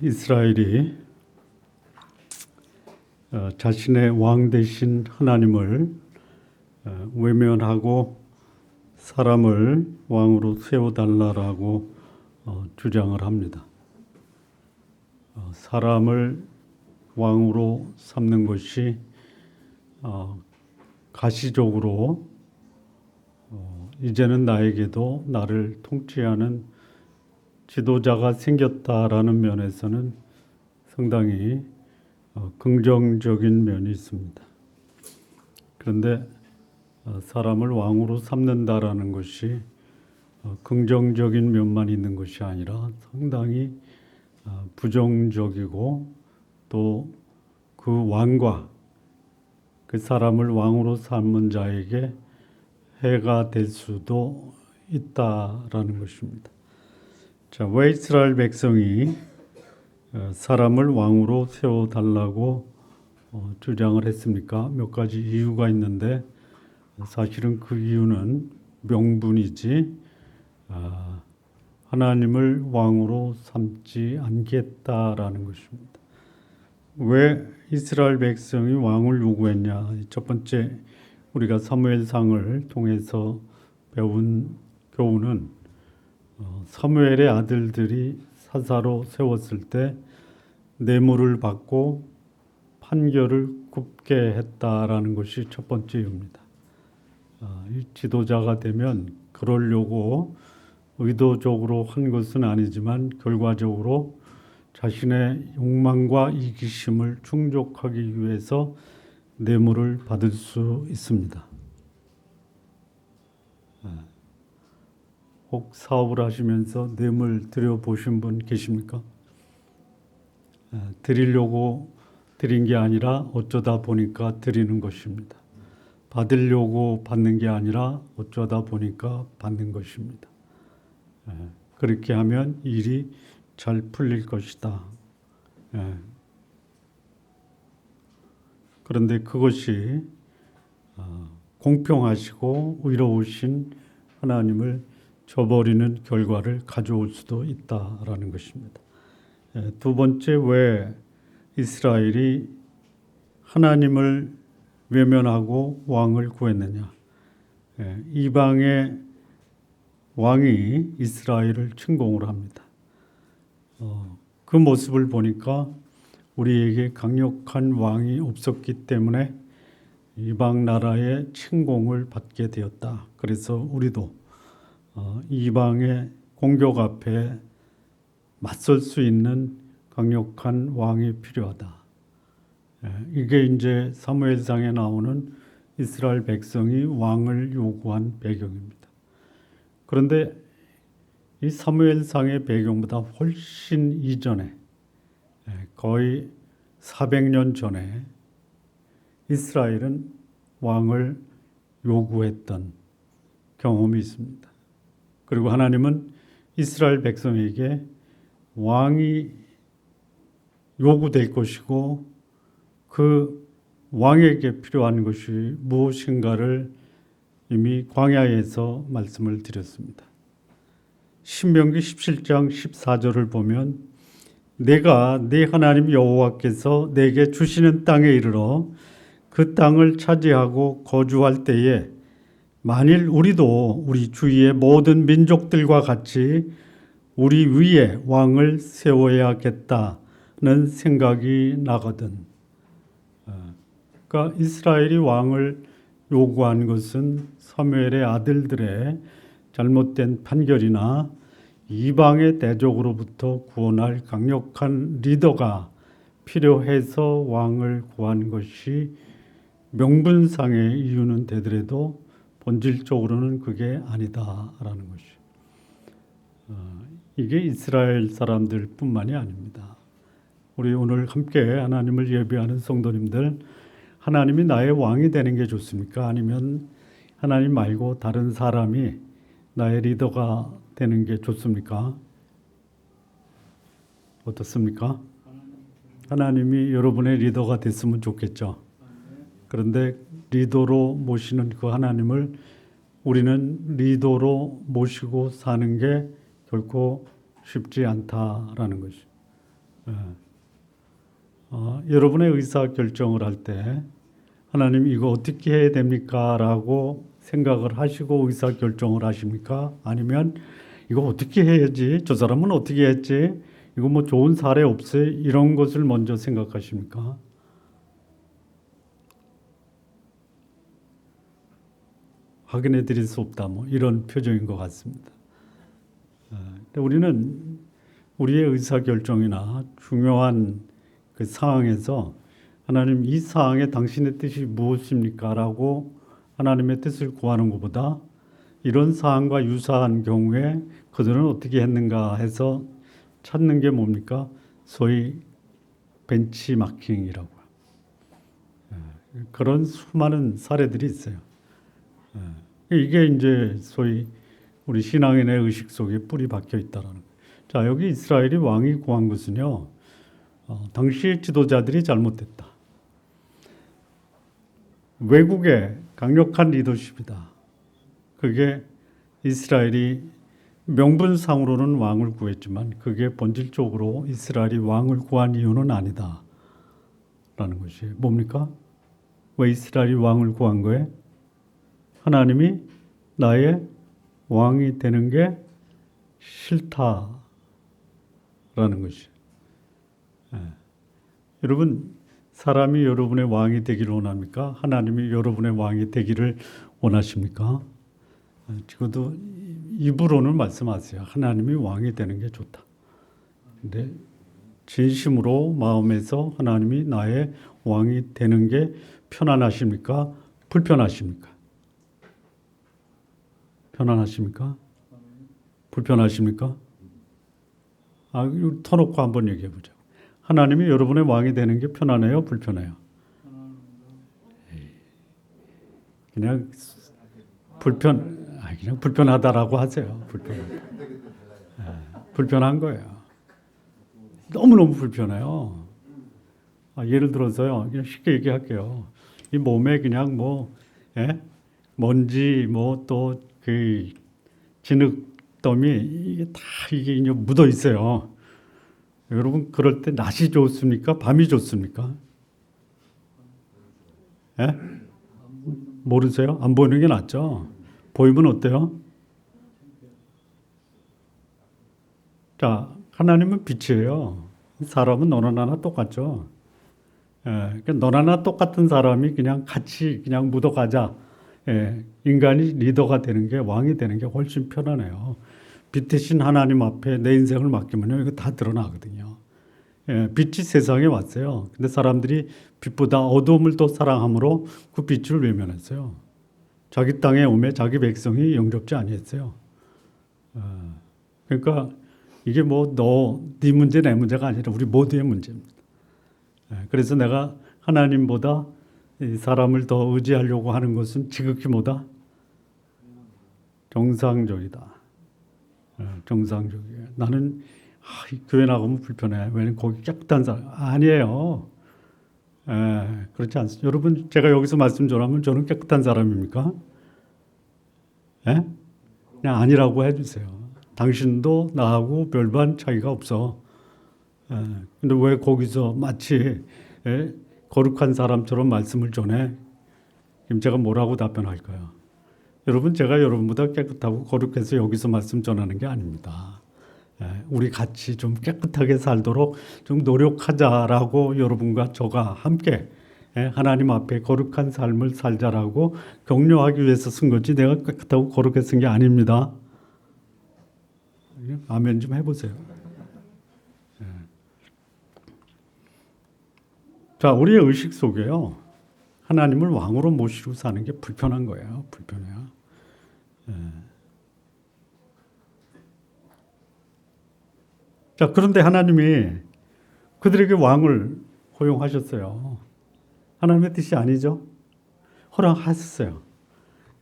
이스라엘이 자신의 왕 되신 하나님을 외면하고 사람을 왕으로 세워달라고 주장을 합니다. 사람을 왕으로 삼는 것이 가시적으로 이제는 나에게도 나를 통치하는 지도자가 생겼다라는 면에서는 상당히 긍정적인 면이 있습니다. 그런데 사람을 왕으로 삼는다라는 것이 긍정적인 면만 있는 것이 아니라 상당히 부정적이고 또 그 왕과 그 사람을 왕으로 삼은 자에게 해가 될 수도 있다라는 것입니다. 자, 왜 이스라엘 백성이 사람을 왕으로 세워달라고 주장을 했습니까? 몇 가지 이유가 있는데 사실은 그 이유는 명분이지 하나님을 왕으로 삼지 않겠다라는 것입니다. 왜 이스라엘 백성이 왕을 요구했냐? 첫 번째 우리가 사무엘상을 통해서 배운 교훈은 사무엘의 아들들이 사사로 세웠을 때 뇌물을 받고 판결을 굽게 했다라는 것이 첫 번째 이유입니다. 이 지도자가 되면 그러려고 의도적으로 한 것은 아니지만 결과적으로 자신의 욕망과 이기심을 충족하기 위해서 뇌물을 받을 수 있습니다. 혹 사업을 하시면서 뇌물 드려보신 분 계십니까? 드리려고 드린 게 아니라 어쩌다 보니까 드리는 것입니다. 받으려고 받는 게 아니라 어쩌다 보니까 받는 것입니다. 그렇게 하면 일이 잘 풀릴 것이다. 그런데 그것이 공평하시고 의로우신 하나님을 저버리는 결과를 가져올 수도 있다라는 것입니다. 두 번째, 왜 이스라엘이 하나님을 외면하고 왕을 구했느냐? 이방의 왕이 이스라엘을 침공을 합니다. 그 모습을 보니까 우리에게 강력한 왕이 없었기 때문에 이방 나라의 침공을 받게 되었다. 그래서 우리도 이방의 공격 앞에 맞설 수 있는 강력한 왕이 필요하다. 이게 이제 사무엘상에 나오는 이스라엘 백성이 왕을 요구한 배경입니다. 그런데 이 사무엘상의 배경보다 훨씬 이전에 거의 400년 전에 이스라엘은 왕을 요구했던 경험이 있습니다. 그리고 하나님은 이스라엘 백성에게 왕이 요구될 것이고 그 왕에게 필요한 것이 무엇인가를 이미 광야에서 말씀을 드렸습니다. 신명기 17장 14절을 보면 내가 네 하나님 여호와께서 내게 주시는 땅에 이르러 그 땅을 차지하고 거주할 때에 만일 우리도 우리 주위의 모든 민족들과 같이 우리 위에 왕을 세워야겠다는 생각이 나거든. 그러니까 이스라엘이 왕을 요구한 것은 사무엘의 아들들의 잘못된 판결이나 이방의 대적으로부터 구원할 강력한 리더가 필요해서 왕을 구한 것이 명분상의 이유는 되더라도 본질적으로는 그게 아니다라는 것이. 이게 이스라엘 사람들 뿐만이 아닙니다. 우리 오늘 함께 하나님을 예배하는 성도님들, 하나님이 나의 왕이 되는 게 좋습니까? 아니면 하나님 말고 다른 사람이 나의 리더가 되는 게 좋습니까? 어떻습니까? 하나님이 여러분의 리더가 됐으면 좋겠죠. 그런데 리더로 모시는 그 하나님을 우리는 리더로 모시고 사는 게 결코 쉽지 않다라는 것이. 예. 여러분의 의사 결정을 할 때 하나님 이거 어떻게 해야 됩니까? 라고 생각을 하시고 의사 결정을 하십니까? 아니면 이거 어떻게 해야지? 저 사람은 어떻게 했지? 이거 뭐 좋은 사례 없어요? 이런 것을 먼저 생각하십니까? 확인해 드릴 수 없다. 뭐 이런 표정인 것 같습니다. 근데 우리는 우리의 의사결정이나 중요한 그 상황에서 하나님 이 상황에 당신의 뜻이 무엇입니까? 라고 하나님의 뜻을 구하는 것보다 이런 상황과 유사한 경우에 그들은 어떻게 했는가 해서 찾는 게 뭡니까? 소위 벤치마킹이라고. 그런 수많은 사례들이 있어요. 이게 이제 소위 우리 신앙인의 의식 속에 뿌리 박혀 있다라는 거예요. 자, 여기 이스라엘이 왕이 구한 것은요, 당시의 지도자들이 잘못됐다. 외국의 강력한 리더십이다. 그게 이스라엘이 명분상으로는 왕을 구했지만 그게 본질적으로 이스라엘이 왕을 구한 이유는 아니다. 라는 것이 뭡니까? 왜 이스라엘이 왕을 구한 거예요? 하나님이 나의 왕이 되는 게 싫다라는 것이. 여러분, 사람이 여러분의 왕이 되기를 원합니까? 하나님이 여러분의 왕이 되기를 원하십니까? 지금도 입으로는 말씀하세요. 하나님이 왕이 되는 게 좋다. 근데 진심으로 마음에서 하나님이 나의 왕이 되는 게 편안하십니까? 불편하십니까? 편안하십니까? 불편하십니까? 터놓고 한번 얘기해 보죠. 하나님이 여러분의 왕이 되는 게 편안해요? 불편해요? 그냥 그냥 불편하다라고 하세요. 불편한 거예요. 너무너무 불편해요. 예를 들어서요. 그냥 쉽게 얘기할게요. 이 몸에 그냥 먼지 또 그 진흙더미 이게 다 이게 이제 묻어 있어요. 여러분 그럴 때 낮이 좋습니까? 밤이 좋습니까? 모르세요? 안 보이는 게 낫죠. 보이면 어때요? 자, 하나님은 빛이에요. 사람은 너나 나나 똑같죠. 그러니까 너나 나 똑같은 사람이 그냥 같이 그냥 묻어가자. 인간이 리더가 되는 게 왕이 되는 게 훨씬 편하네요. 빛 대신 하나님 앞에 내 인생을 맡기면요 이거 다 드러나거든요. 빛이 세상에 왔어요. 근데 사람들이 빛보다 어두움을 더 사랑함으로 그 빛을 외면했어요. 자기 땅에 오매 자기 백성이 영접지 아니했어요. 그러니까 이게 네 문제 내 문제가 아니라 우리 모두의 문제입니다. 그래서 내가 하나님보다 이 사람을 더 의지하려고 하는 것은 지극히 정상적이다. 정상적이에요. 나는 교회 나가면 불편해. 왜냐면 거기 깨끗한 사람 아니에요. 그렇지 않습니다. 여러분 제가 여기서 말씀 전하면 저는 깨끗한 사람입니까? 그냥 아니라고 해주세요. 당신도 나하고 별반 차이가 없어. 근데 왜 거기서 마치 거룩한 사람처럼 말씀을 전해? 그럼 제가 뭐라고 답변할까요? 여러분 제가 여러분보다 깨끗하고 거룩해서 여기서 말씀 전하는 게 아닙니다. 우리 같이 좀 깨끗하게 살도록 좀 노력하자라고 여러분과 저가 함께 하나님 앞에 거룩한 삶을 살자라고 격려하기 위해서 쓴 거지 내가 깨끗하고 거룩해 쓴 게 아닙니다. 아멘 좀 해보세요. 자, 우리의 의식 속에요. 하나님을 왕으로 모시고 사는 게 불편한 거예요. 불편해요. 자, 그런데 하나님이 그들에게 왕을 허용하셨어요. 하나님의 뜻이 아니죠? 허락하셨어요.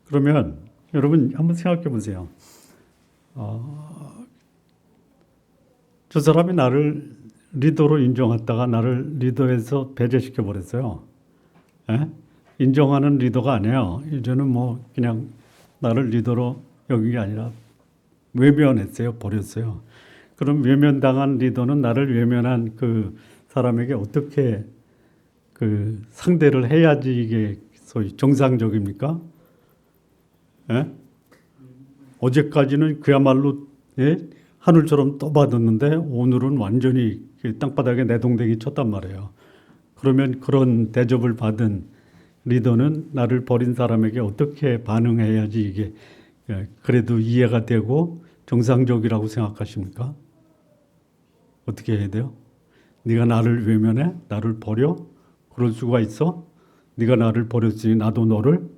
그러면 여러분 한번 생각해 보세요. 저 사람이 나를 리더로 인정했다가 나를 리더에서 배제시켜 버렸어요. 인정하는 리더가 아니에요. 이제는 그냥 나를 리더로 여긴 게 아니라 외면했어요. 버렸어요. 그럼 외면당한 리더는 나를 외면한 그 사람에게 어떻게 그 상대를 해야지 이게 소위 정상적입니까? 예? 어제까지는 그야말로 예? 하늘처럼 떠받았는데 오늘은 완전히 땅바닥에 내동댕이 쳤단 말이에요. 그러면 그런 대접을 받은 리더는 나를 버린 사람에게 어떻게 반응해야지 이게 예, 그래도 이해가 되고 정상적이라고 생각하십니까? 어떻게 해야 돼요? 네가 나를 외면해? 나를 버려? 그럴 수가 있어? 네가 나를 버렸으니 나도 너를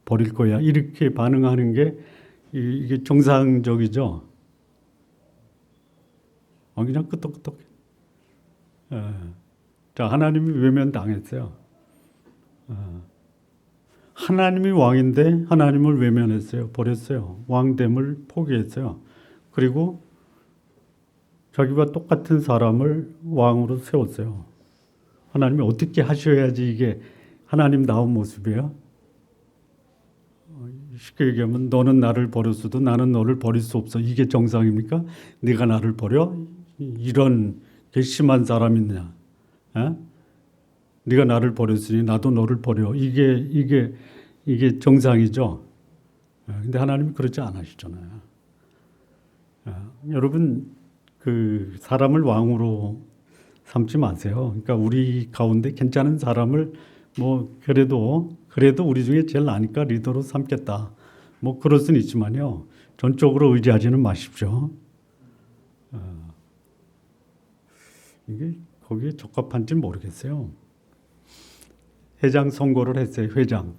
버릴 거야. 이렇게 반응하는 게 이게 정상적이죠. 그냥 끄떡끄떡. 예. 자, 하나님이 외면당했어요. 하나님이 왕인데 하나님을 외면했어요. 버렸어요. 왕됨을 포기했어요. 그리고 자기와 똑같은 사람을 왕으로 세웠어요. 하나님이 어떻게 하셔야지 이게 하나님다운 모습이에요? 쉽게 얘기하면 너는 나를 버렸어도 나는 너를 버릴 수 없어. 이게 정상입니까? 네가 나를 버려? 이런 괘씸한 사람 있느냐? 에? 네가 나를 버렸으니 나도 너를 버려. 이게 정상이죠. 근데 하나님이 그렇지 않으시잖아요. 여러분 그 사람을 왕으로 삼지 마세요. 그러니까 우리 가운데 괜찮은 사람을 뭐 그래도 우리 중에 제일 나니까 리더로 삼겠다. 뭐 그럴 수는 있지만요. 전적으로 의지하지는 마십시오. 이게 거기에 적합한지 모르겠어요. 회장 선거를 했어요. 회장.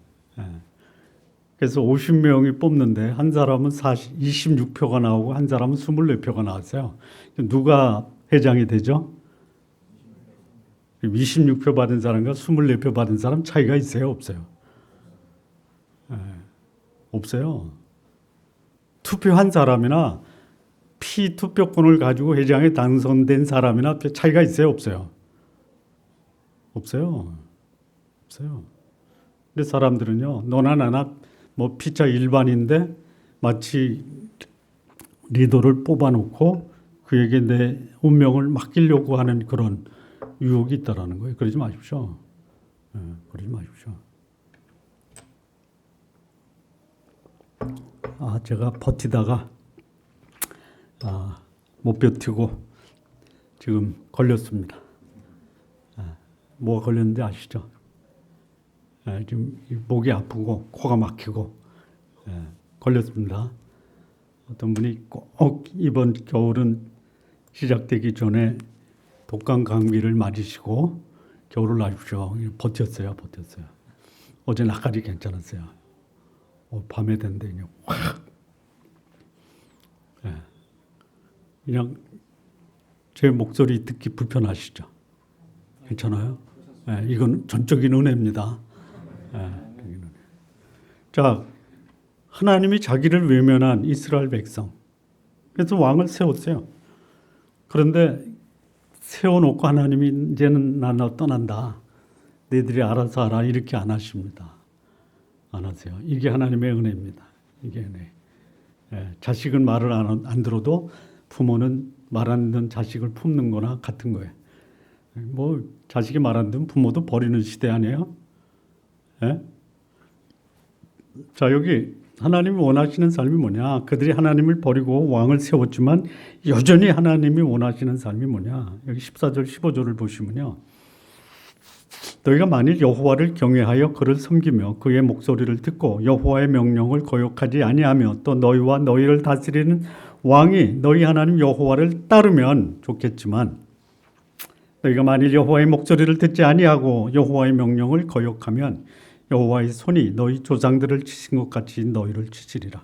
그래서 50명이 뽑는데 한 사람은 26표가 나오고 한 사람은 24표가 나왔어요. 누가 회장이 되죠? 26표 받은 사람과 24표 받은 사람 차이가 있어요? 없어요? 없어요. 투표한 사람이나 피투표권을 가지고 회장에 당선된 사람이나 차이가 있어요? 없어요? 없어요. 없어요. 근데 사람들은요, 너나 나나 뭐 피차 일반인데 마치 리더를 뽑아놓고 그에게 내 운명을 맡기려고 하는 그런 유혹이 있다라는 거예요. 그러지 마십시오. 그러지 마십시오. 제가 버티다가 못 버티고 지금 걸렸습니다. 뭐가 걸렸는지 아시죠? 지금 목이 아프고 코가 막히고 걸렸습니다. 어떤 분이 꼭 이번 겨울은 시작되기 전에 독감 감기를 맞으시고 겨울을 나십시오. 버텼어요. 어제 낮까지 괜찮았어요. 밤에 됐는데 그냥 확 그냥 제 목소리 듣기 불편하시죠? 괜찮아요? 이건 전적인 은혜입니다. 자, 하나님이 자기를 외면한 이스라엘 백성. 그래서 왕을 세웠어요. 그런데 세워놓고 하나님이 이제는 나 떠난다. 너희들이 알아서 하라. 이렇게 안 하십니다. 안 하세요. 이게 하나님의 은혜입니다. 이게 은혜. 자식은 말을 안 들어도 부모는 말 안 듣는 자식을 품는 거나 같은 거예요. 뭐 자식이 말 안 듣는 부모도 버리는 시대 아니에요? 자, 여기 하나님이 원하시는 삶이 뭐냐? 그들이 하나님을 버리고 왕을 세웠지만 여전히 하나님이 원하시는 삶이 뭐냐? 여기 14절 15절을 보시면요. 너희가 만일 여호와를 경외하여 그를 섬기며 그의 목소리를 듣고 여호와의 명령을 거역하지 아니하며 또 너희와 너희를 다스리는 왕이 너희 하나님 여호와를 따르면 좋겠지만 너희가 만일 여호와의 목소리를 듣지 아니하고 여호와의 명령을 거역하면 여호와의 손이 너희 조상들을 치신 것 같이 너희를 치시리라.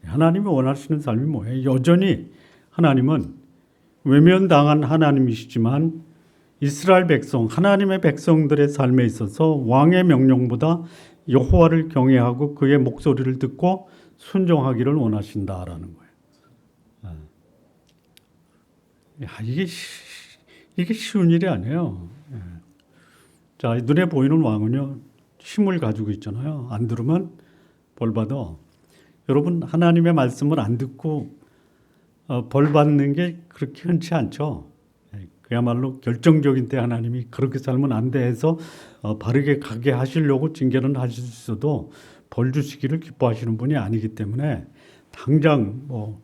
하나님이 원하시는 삶이 뭐예요? 여전히 하나님은 외면당한 하나님이시지만 이스라엘 백성, 하나님의 백성들의 삶에 있어서 왕의 명령보다 여호와를 경외하고 그의 목소리를 듣고 순종하기를 원하신다라는 거예요. 이게 쉬운 일이 아니에요. 자, 눈에 보이는 왕은요, 힘을 가지고 있잖아요. 안 들으면 벌 받아. 여러분, 하나님의 말씀을 안 듣고 벌 받는 게 그렇게 흔치 않죠. 그야말로 결정적인 때 하나님이 그렇게 살면 안 돼 해서 바르게 가게 하시려고 징계는 하실 수 있어도 벌 주시기를 기뻐하시는 분이 아니기 때문에 당장 뭐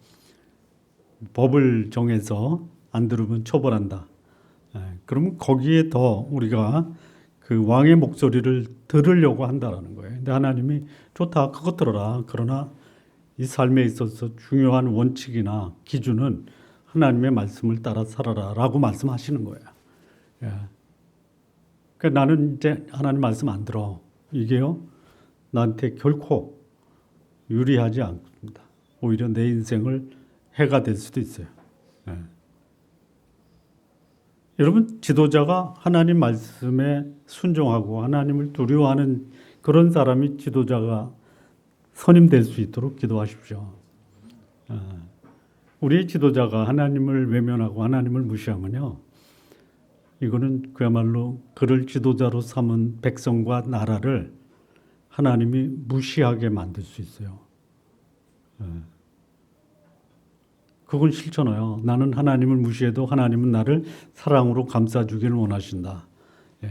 법을 정해서 안 들으면 처벌한다. 그러면 거기에 더 우리가 그 왕의 목소리를 들으려고 한다라는 거예요. 근데 하나님이 좋다, 그것 들어라. 그러나 이 삶에 있어서 중요한 원칙이나 기준은 하나님의 말씀을 따라 살아라라고 말씀하시는 거예요. 예. 그러니까 나는 이제 하나님 말씀 안 들어. 이게요 나한테 결코 유리하지 않습니다. 오히려 내 인생을 해가 될 수도 있어요. 예. 여러분, 지도자가 하나님 말씀에 순종하고 하나님을 두려워하는 그런 사람이 지도자가 선임될 수 있도록 기도하십시오. 우리 지도자가 하나님을 외면하고 하나님을 무시하면요, 이거는 그야말로 그를 지도자로 삼은 백성과 나라를 하나님이 무시하게 만들 수 있어요. 그건 싫잖아요. 나는 하나님을 무시해도 하나님은 나를 사랑으로 감싸주기를 원하신다.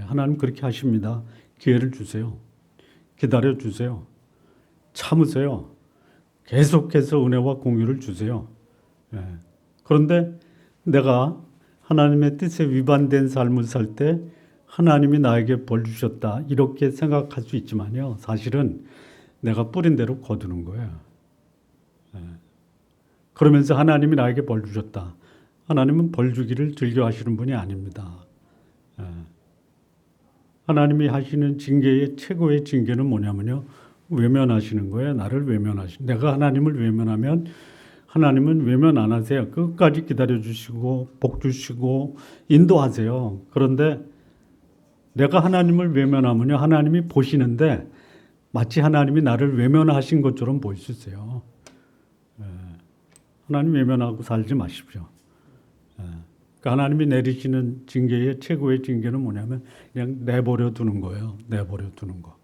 하나님 그렇게 하십니다. 기회를 주세요. 기다려 주세요. 참으세요. 계속해서 은혜와 공유를 주세요. 그런데 내가 하나님의 뜻에 위반된 삶을 살 때 하나님이 나에게 벌 주셨다 이렇게 생각할 수 있지만요, 사실은 내가 뿌린 대로 거두는 거예요. 그러면서 하나님이 나에게 벌 주셨다. 하나님은 벌 주기를 즐겨하시는 분이 아닙니다. 하나님이 하시는 징계의 최고의 징계는 뭐냐면요, 외면하시는 거예요. 나를 외면하시는. 내가 하나님을 외면하면 하나님은 외면 안 하세요. 끝까지 기다려 주시고 복 주시고 인도하세요. 그런데 내가 하나님을 외면하면요, 하나님이 보시는데 마치 하나님이 나를 외면하신 것처럼 보일 수 있어요. 하나님 외면하고 살지 마십시오. 그러니까 하나님이 내리시는 징계의 최고의 징계는 뭐냐면 그냥 내버려 두는 거예요. 내버려 두는 거.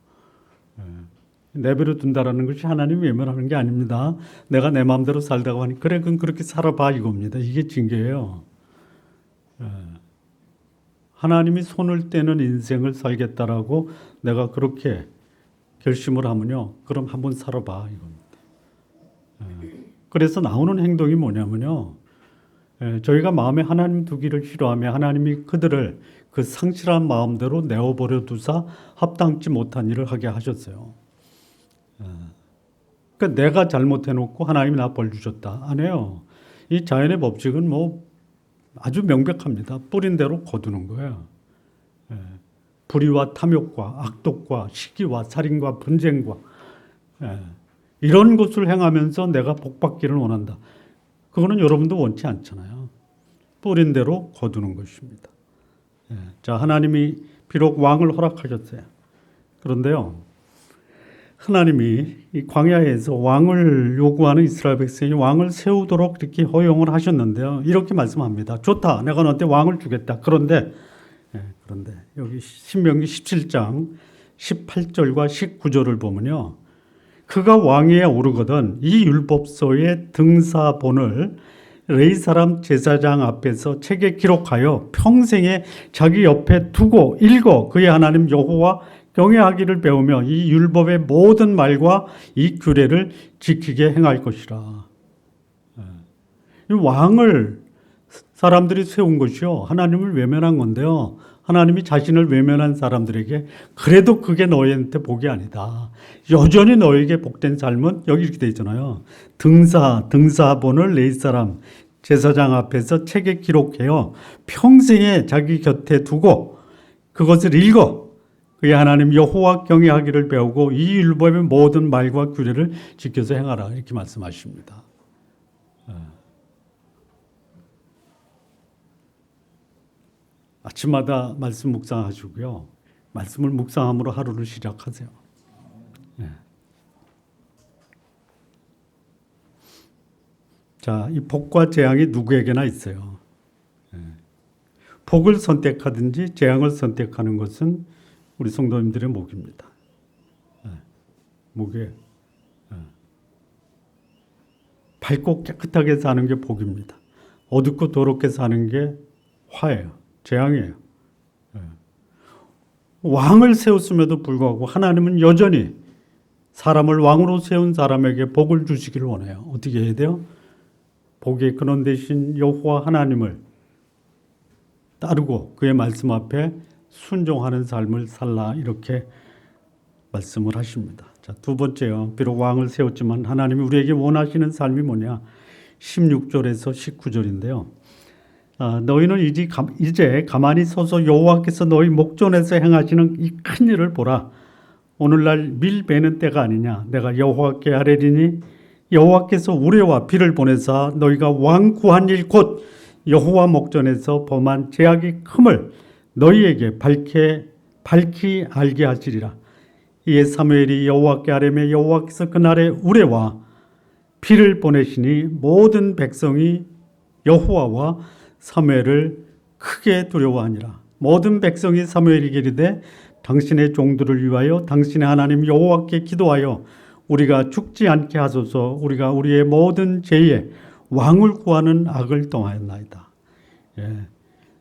내버려 둔다라는 것이 하나님 외면하는 게 아닙니다. 내가 내 마음대로 살다고 하니 그래 그럼 그렇게 살아봐 이겁니다. 이게 징계예요. 하나님이 손을 떼는 인생을 살겠다라고 내가 그렇게 결심을 하면요, 그럼 한번 살아봐 이겁니다. 그래서 나오는 행동이 뭐냐면요, 저희가 마음에 하나님 두기를 싫어하며 하나님이 그들을 그 상실한 마음대로 내어버려 두사 합당치 못한 일을 하게 하셨어요. 그러니까 내가 잘못해놓고 하나님이 나 벌 주셨다 안 해요. 이 자연의 법칙은 뭐 아주 명백합니다. 뿌린 대로 거두는 거예요. 불의와 탐욕과 악독과 시기와 살인과 분쟁과 이런 것을 행하면서 내가 복받기를 원한다. 그거는 여러분도 원치 않잖아요. 뿌린 대로 거두는 것입니다. 자, 하나님이 비록 왕을 허락하셨어요. 그런데요, 하나님이 이 광야에서 왕을 요구하는 이스라엘 백성이 왕을 세우도록 이렇게 허용을 하셨는데요, 이렇게 말씀합니다. 좋다, 내가 너한테 왕을 주겠다. 그런데 여기 신명기 17장 18절과 19절을 보면요, 그가 왕위에 오르거든 이 율법서의 등사본을 레위 사람 제사장 앞에서 책에 기록하여 평생에 자기 옆에 두고 읽어 그의 하나님 여호와 경외하기를 배우며 이 율법의 모든 말과 이 규례를 지키게 행할 것이라. 이 왕을 사람들이 세운 것이요, 하나님을 외면한 건데요, 하나님이 자신을 외면한 사람들에게 그래도 그게 너희한테 복이 아니다. 여전히 너에게 복된 삶은 여기 이렇게 돼 있잖아요. 등사본을 레위 사람 제사장 앞에서 책에 기록해요. 평생에 자기 곁에 두고 그것을 읽어 그의 하나님 여호와 경외하기를 배우고 이 율법의 모든 말과 규례를 지켜서 행하라. 이렇게 말씀하십니다. 아침마다 말씀 묵상하시고요, 말씀을 묵상함으로 하루를 시작하세요. 자, 이 복과 재앙이 누구에게나 있어요. 복을 선택하든지 재앙을 선택하는 것은 우리 성도님들의 몫입니다. 목에 밝고 깨끗하게 사는 게 복입니다. 어둡고 더럽게 사는 게 화예요. 재앙이에요. 왕을 세웠음에도 불구하고 하나님은 여전히 사람을 왕으로 세운 사람에게 복을 주시기를 원해요. 어떻게 해야 돼요? 복의 근원 되신 여호와 하나님을 따르고 그의 말씀 앞에 순종하는 삶을 살라, 이렇게 말씀을 하십니다. 자, 두 번째요. 비록 왕을 세웠지만 하나님이 우리에게 원하시는 삶이 뭐냐? 16절에서 19절인데요. 너희는 이제 가만히 서서 여호와께서 너희 목전에서 행하시는 이 큰 일을 보라. 오늘날 밀 베는 때가 아니냐? 내가 여호와께 아뢰리니 여호와께서 우레와 비를 보내사 너희가 왕 구한 일 곧 여호와 목전에서 범한 죄악이 큼을 너희에게 밝히 알게 하시리라. 이에 사무엘이 여호와께 아뢰매 여호와께서 그날에 우레와 비를 보내시니 모든 백성이 여호와와 사무엘을 크게 두려워하니라. 모든 백성이 사무엘에게 이르되 당신의 종들을 위하여 당신의 하나님 여호와께 기도하여 우리가 죽지 않게 하소서. 우리가 우리의 모든 죄에 왕을 구하는 악을 떠하였나이다.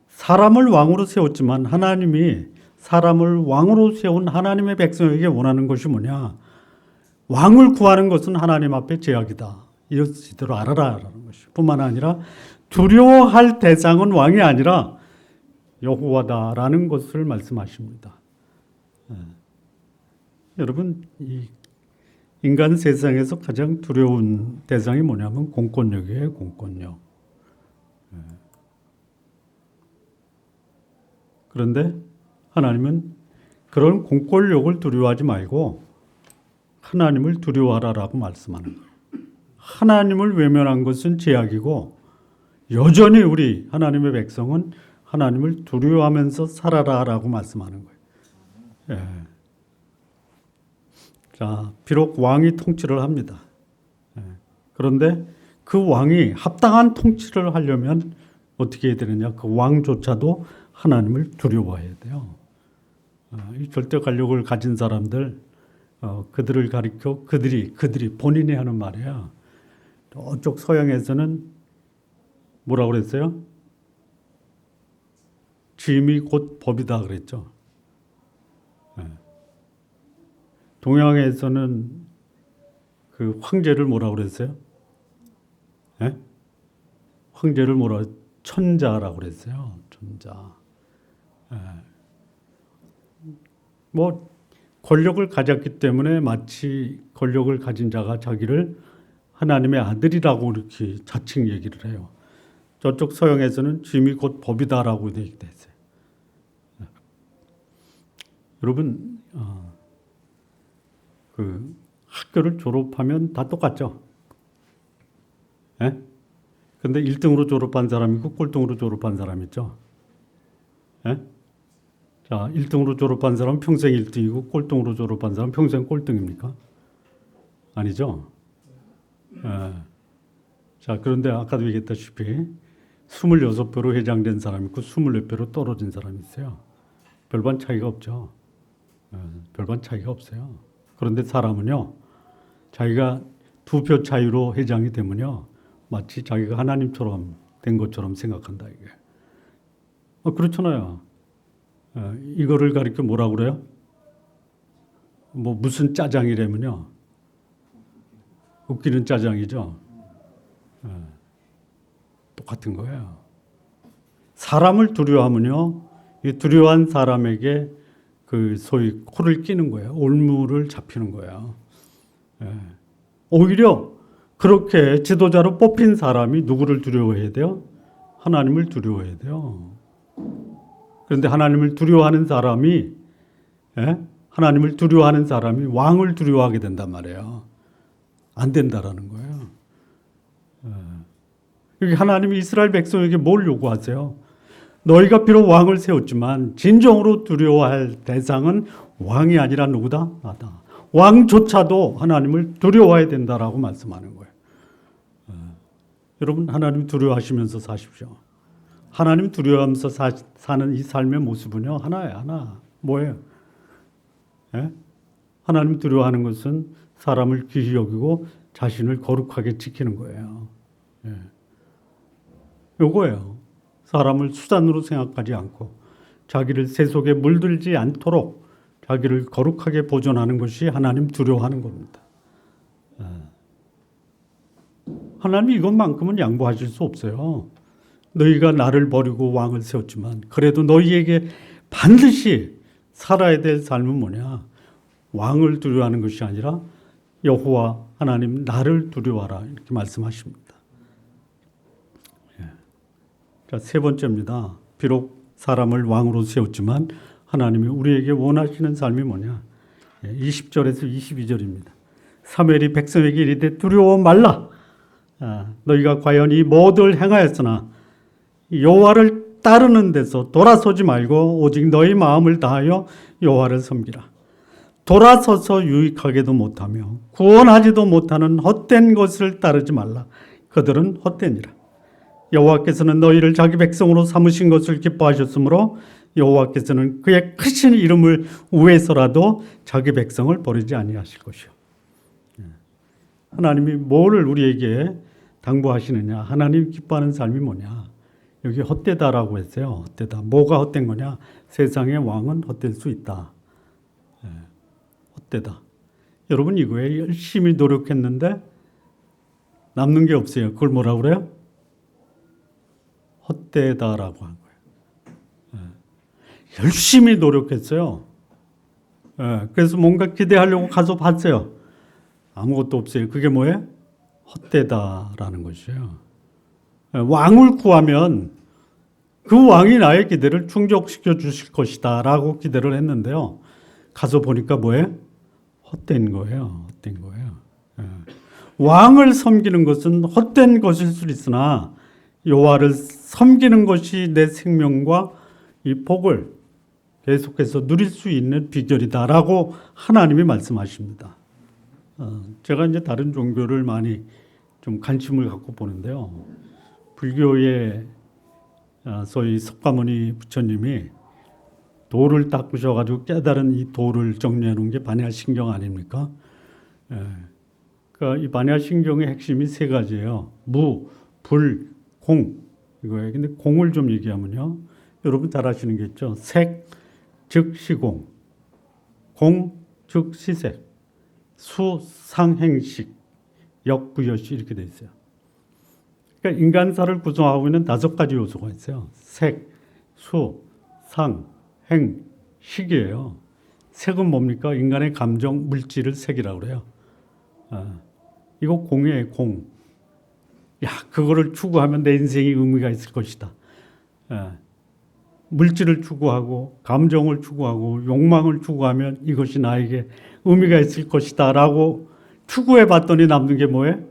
사람을 왕으로 세웠지만 하나님이 사람을 왕으로 세운 하나님의 백성에게 원하는 것이 뭐냐? 왕을 구하는 것은 하나님 앞에 죄악이다. 이것으로 알아라라는 것이 뿐만 아니라 두려워할 대상은 왕이 아니라 여호와다라는 것을 말씀하십니다. 여러분, 이 인간 세상에서 가장 두려운 대상이 뭐냐면 공권력이에요. 공권력. 그런데 하나님은 그런 공권력을 두려워하지 말고 하나님을 두려워하라라고 말씀하는 거예요. 하나님을 외면한 것은 죄악이고 여전히 우리 하나님의 백성은 하나님을 두려워하면서 살아라라고 말씀하는 거예요. 자, 비록 왕이 통치를 합니다. 그런데 그 왕이 합당한 통치를 하려면 어떻게 해야 되느냐? 그 왕조차도 하나님을 두려워해야 돼요. 이 절대 권력을 가진 사람들, 그들을 가리켜 그들이 본인이 하는 말이야. 저쪽 서양에서는 뭐라고 그랬어요? 주임이 곧 법이다 그랬죠. 동양에서는 그 황제를 뭐라고 그랬어요? 황제를 천자라고 그랬어요. 천자. 뭐 권력을 가졌기 때문에 마치 권력을 가진 자가 자기를 하나님의 아들이라고 이렇게 자칭 얘기를 해요. 저쪽 서양에서는 주임이 곧 법이다라고 얘기도 했어요. 여러분, 그 학교를 졸업하면 다 똑같죠? 근데 1등으로 졸업한 사람 있고 꼴등으로 졸업한 사람 있죠? 자, 1등으로 졸업한 사람은 평생 1등이고 꼴등으로 졸업한 사람은 평생 꼴등입니까? 아니죠? 자, 그런데 아까도 얘기했다시피 26배로 회장된 사람이 있고 24배로 떨어진 사람이 있어요. 별반 차이가 없죠. 별반 차이가 없어요. 그런데 사람은요, 자기가 2표 차이로 회장이 되면요, 마치 자기가 하나님처럼 된 것처럼 생각한다, 이게. 그렇잖아요. 이거를 가리켜 뭐라고 그래요? 뭐 무슨 짜장이라면요, 웃기는 짜장이죠. 똑같은 거예요. 사람을 두려워하면요, 이 두려워한 사람에게 그 소위 코를 끼는 거예요. 올무를 잡히는 거예요. 오히려 그렇게 지도자로 뽑힌 사람이 누구를 두려워해야 돼요? 하나님을 두려워해야 돼요. 그런데 하나님을 두려워하는 사람이 왕을 두려워하게 된단 말이에요. 안 된다라는 거예요. 하나님이 이스라엘 백성에게 뭘 요구하세요? 너희가 비록 왕을 세웠지만 진정으로 두려워할 대상은 왕이 아니라 누구다? 나다. 왕조차도 하나님을 두려워해야 된다라고 말씀하는 거예요. 여러분, 하나님 두려워하시면서 사십시오. 하나님 두려워하면서 사는 이 삶의 모습은요, 하나예요, 하나. 뭐예요? 하나님 두려워하는 것은 사람을 귀히 여기고 자신을 거룩하게 지키는 거예요. 예. 요거예요. 사람을 수단으로 생각하지 않고 자기를 세속에 물들지 않도록 자기를 거룩하게 보존하는 것이 하나님 두려워하는 겁니다. 하나님 이것만큼은 양보하실 수 없어요. 너희가 나를 버리고 왕을 세웠지만 그래도 너희에게 반드시 살아야 될 삶은 뭐냐? 왕을 두려워하는 것이 아니라 여호와 하나님 나를 두려워하라 이렇게 말씀하십니다. 자, 세 번째입니다. 비록 사람을 왕으로 세웠지만 하나님이 우리에게 원하시는 삶이 뭐냐? 20절에서 22절입니다. 사무엘이 백성에게 이르되 두려워 말라. 너희가 과연 이 모든 행하였으나 여호와를 따르는 데서 돌아서지 말고 오직 너희 마음을 다하여 여호와를 섬기라. 돌아서서 유익하게도 못하며 구원하지도 못하는 헛된 것을 따르지 말라. 그들은 헛되니라. 여호와께서는 너희를 자기 백성으로 삼으신 것을 기뻐하셨으므로 여호와께서는 그의 크신 이름을 위해서라도 자기 백성을 버리지 아니하실 것이요. 하나님이 뭐를 우리에게 당부하시느냐? 하나님 기뻐하는 삶이 뭐냐? 여기 헛되다라고 했어요. 헛되다. 뭐가 헛된 거냐? 세상의 왕은 헛될 수 있다. 헛되다. 여러분 이거에 열심히 노력했는데 남는 게 없어요. 그걸 뭐라고 그래요? 헛되다라고 한 거예요. 열심히 노력했어요. 그래서 뭔가 기대하려고 가서 봤어요. 아무것도 없어요. 그게 뭐예요? 헛되다라는 것이에요. 왕을 구하면 그 왕이 나의 기대를 충족시켜 주실 것이다 라고 기대를 했는데요. 가서 보니까 뭐예요? 헛된 거예요. 헛된 거예요. 왕을 섬기는 것은 헛된 것일 수 있으나 여호와를 섬기는 것이 내 생명과 이 복을 계속해서 누릴 수 있는 비결이다라고 하나님이 말씀하십니다. 제가 이제 다른 종교를 많이 좀 관심을 갖고 보는데요. 불교의 소위 석가모니 부처님이 돌을 닦으셔가지고 깨달은 이 돌을 정리해 놓은 게 반야신경 아닙니까? 그러니까 이 반야신경의 핵심이 세 가지예요. 무, 불, 공 이거예요. 근데 공을 좀 얘기하면요, 여러분 잘 아시는 게 있죠. 색, 즉 시공, 공, 즉 시색, 수, 상, 행식, 역, 부여시 이렇게 돼 있어요. 그러니까 인간사를 구성하고 있는 5가지 요소가 있어요. 색, 수, 상, 행, 식이에요. 색은 뭡니까? 인간의 감정, 물질을 색이라고 그래요. 이거 공이에요, 공. 야, 그거를 추구하면 내 인생이 의미가 있을 것이다. 물질을 추구하고 감정을 추구하고 욕망을 추구하면 이것이 나에게 의미가 있을 것이다 라고 추구해 봤더니 남는 게 뭐예요?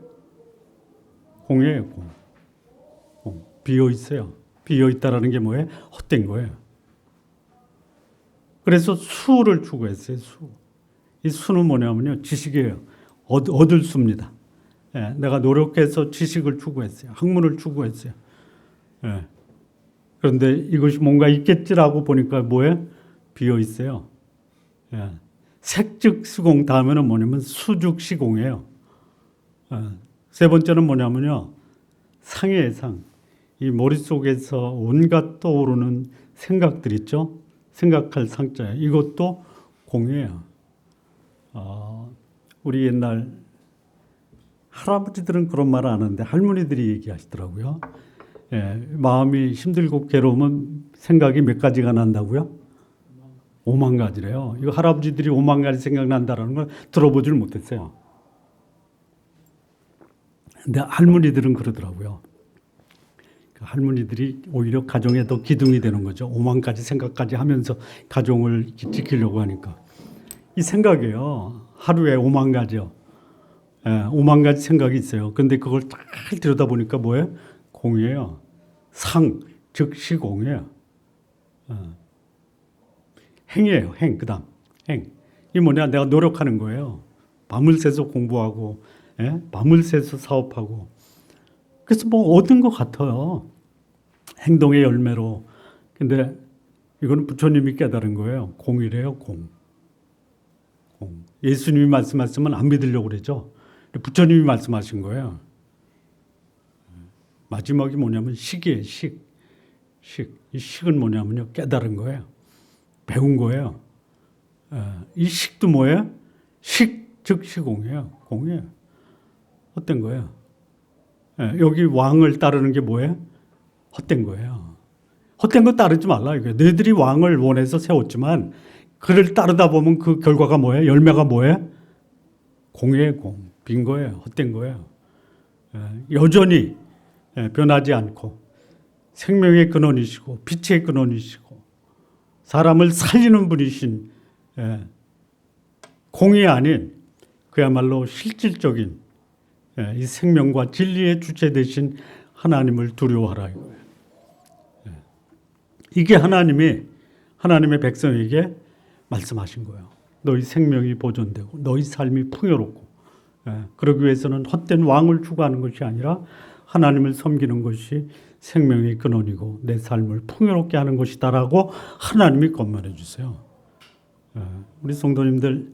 공이에요. 공. 비어 있어요. 비어 있다라는 게 뭐예요? 헛된 거예요. 그래서 수를 추구했어요. 수. 이 수는 뭐냐면요, 지식이에요. 얻을 수입니다. 내가 노력해서 지식을 추구했어요. 학문을 추구했어요. 그런데 이것이 뭔가 있겠지라고 보니까 뭐예요? 비어 있어요. 색즉 시공 다음에는 뭐냐면 수즉 시공이에요. 세 번째는 뭐냐면요, 상이에요, 상. 이 머릿속에서 온갖 떠오르는 생각들 있죠? 생각할 상자예요. 이것도 공이에요. 우리 옛날 할아버지들은 그런 말 안 하는데 할머니들이 얘기하시더라고요. 마음이 힘들고 괴로우면 생각이 몇 가지가 난다고요? 5만 가지래요. 이거 할아버지들이 5만 가지 생각난다라는 걸 들어보질 못했어요. 근데 할머니들은 그러더라고요. 할머니들이 오히려 가정에 더 기둥이 되는 거죠. 5만 가지 생각까지 하면서 가정을 지키려고 하니까. 이 생각이에요. 하루에 5만 가지요. 5만 가지 생각이 있어요. 그런데 그걸 잘 들여다보니까 뭐예요? 공이에요. 상, 즉 시공이에요. 행이에요. 행, 그 다음 행. 이 뭐냐? 내가 노력하는 거예요. 밤을 새서 공부하고, 밤을 새서 사업하고. 그래서 뭐 얻은 것 같아요. 행동의 열매로. 근데 이거는 부처님이 깨달은 거예요. 공이래요, 공. 예수님이 말씀하시면 안 믿으려고 그러죠. 부처님이 말씀하신 거예요. 마지막이 뭐냐면 식이에요. 식. 이 식은 뭐냐면요. 깨달은 거예요. 배운 거예요. 이 식도 뭐예요? 식, 즉 시공이에요. 공이에요. 헛된 거예요. 여기 왕을 따르는 게 뭐예요? 헛된 거예요. 헛된 거 따르지 말라 이거예요. 너희들이 왕을 원해서 세웠지만 그를 따르다 보면 그 결과가 뭐예요? 열매가 뭐예요? 공이에요. 공. 빈 거예요. 헛된 거예요. 여전히 변하지 않고 생명의 근원이시고 빛의 근원이시고 사람을 살리는 분이신 공이 아닌 그야말로 실질적인 이 생명과 진리의 주체 되신 하나님을 두려워하라 이거예요. 이게 하나님의 백성에게 말씀하신 거예요. 너희 생명이 보존되고 너희 삶이 풍요롭고 그러기 위해서는 헛된 왕을 추구하는 것이 아니라 하나님을 섬기는 것이 생명의 근원이고 내 삶을 풍요롭게 하는 것이다라고 하나님이 권면해 주세요. 우리 성도님들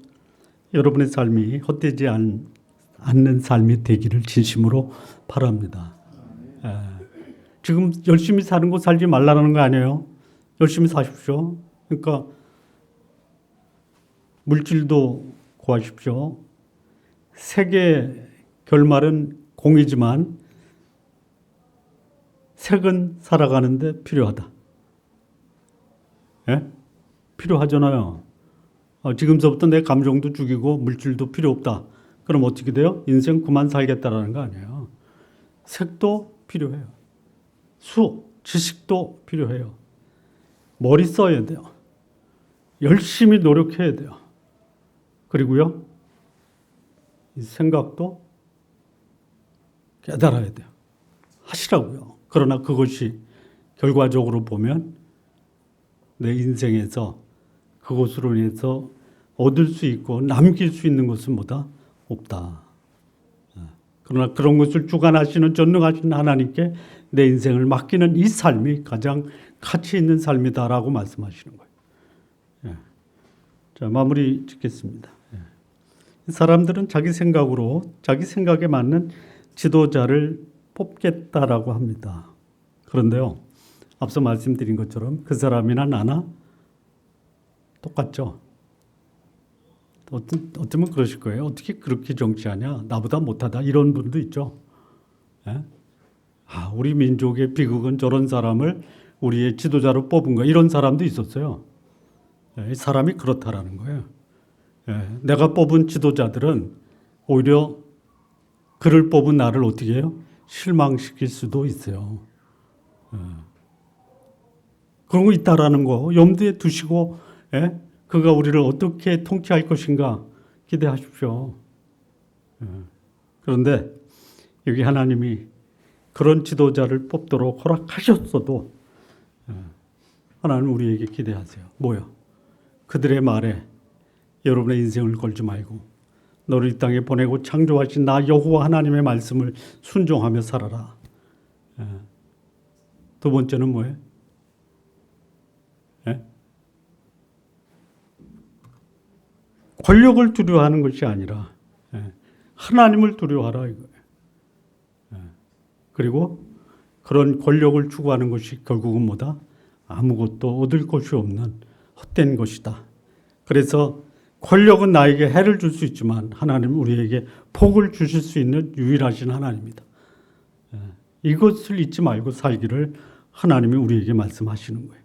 여러분의 삶이 헛되지 않는 삶이 되기를 진심으로 바랍니다. 지금 열심히 사는 거 살지 말라는 거 아니에요. 열심히 사십시오. 그러니까 물질도 구하십시오. 세계 결말은 공이지만 색은 살아가는데 필요하다. 필요하잖아요. 지금서부터 내 감정도 죽이고 물질도 필요 없다. 그럼 어떻게 돼요? 인생 그만 살겠다라는 거 아니에요. 색도 필요해요. 지식도 필요해요. 머리 써야 돼요. 열심히 노력해야 돼요. 그리고요, 이 생각도 깨달아야 돼요. 하시라고요. 그러나 그것이 결과적으로 보면 내 인생에서 그것으로 인해서 얻을 수 있고 남길 수 있는 것은 뭐다? 없다. 그러나 그런 것을 주관하시는 전능하신 하나님께 내 인생을 맡기는 이 삶이 가장 가치 있는 삶이다라고 말씀하시는 거예요. 자, 마무리 짓겠습니다. 사람들은 자기 생각으로 자기 생각에 맞는 지도자를 뽑겠다라고 합니다. 그런데요, 앞서 말씀드린 것처럼 그 사람이나 나나 똑같죠. 어쩌면 그러실 거예요. 어떻게 그렇게 정치하냐? 나보다 못하다. 이런 분도 있죠. 우리 민족의 비극은 저런 사람을 우리의 지도자로 뽑은 거야. 이런 사람도 있었어요. 사람이 그렇다라는 거예요. 내가 뽑은 지도자들은 오히려 그를 뽑은 나를 어떻게 해요? 실망시킬 수도 있어요. 그런 거 있다라는 거 염두에 두시고 그가 우리를 어떻게 통치할 것인가 기대하십시오. 그런데 여기 하나님이 그런 지도자를 뽑도록 허락하셨어도 하나님 우리에게 기대하세요. 뭐요? 그들의 말에 여러분의 인생을 걸지 말고 너를 이 땅에 보내고 창조하신 나 여호와 하나님의 말씀을 순종하며 살아라. 두 번째는 뭐예요? 권력을 두려워하는 것이 아니라 하나님을 두려워하라 이거예요. 그리고 그런 권력을 추구하는 것이 결국은 뭐다? 아무것도 얻을 것이 없는 헛된 것이다. 그래서 권력은 나에게 해를 줄 수 있지만 하나님은 우리에게 복을 주실 수 있는 유일하신 하나님이다. 이것을 잊지 말고 살기를 하나님이 우리에게 말씀하시는 거예요.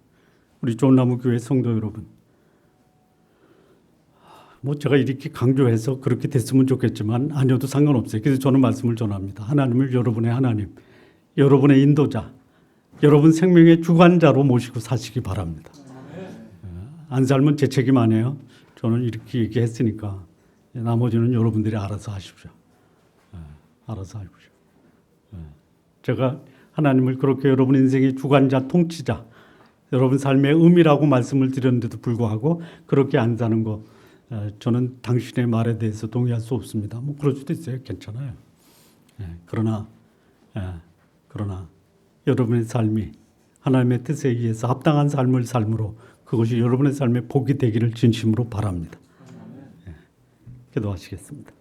우리 좋은나무교회 성도 여러분, 제가 이렇게 강조해서 그렇게 됐으면 좋겠지만 아니어도 상관없어요. 그래서 저는 말씀을 전합니다. 하나님을 여러분의 하나님, 여러분의 인도자, 여러분 생명의 주관자로 모시고 사시기 바랍니다. 안 살면 제 책임 아니에요. 저는 이렇게 얘기했으니까 나머지는 여러분들이 알아서 하십시오. 알아서 하십시오. 제가 하나님을 그렇게 여러분 인생의 주관자, 통치자, 여러분 삶의 의미라고 말씀을 드렸는데도 불구하고 그렇게 안 사는 거 저는 당신의 말에 대해서 동의할 수 없습니다. 그럴 수도 있어요. 괜찮아요. 그러나 여러분의 삶이 하나님의 뜻에 의해서 합당한 삶을 삶으로 그것이 여러분의 삶의 복이 되기를 진심으로 바랍니다. 기도하시겠습니다.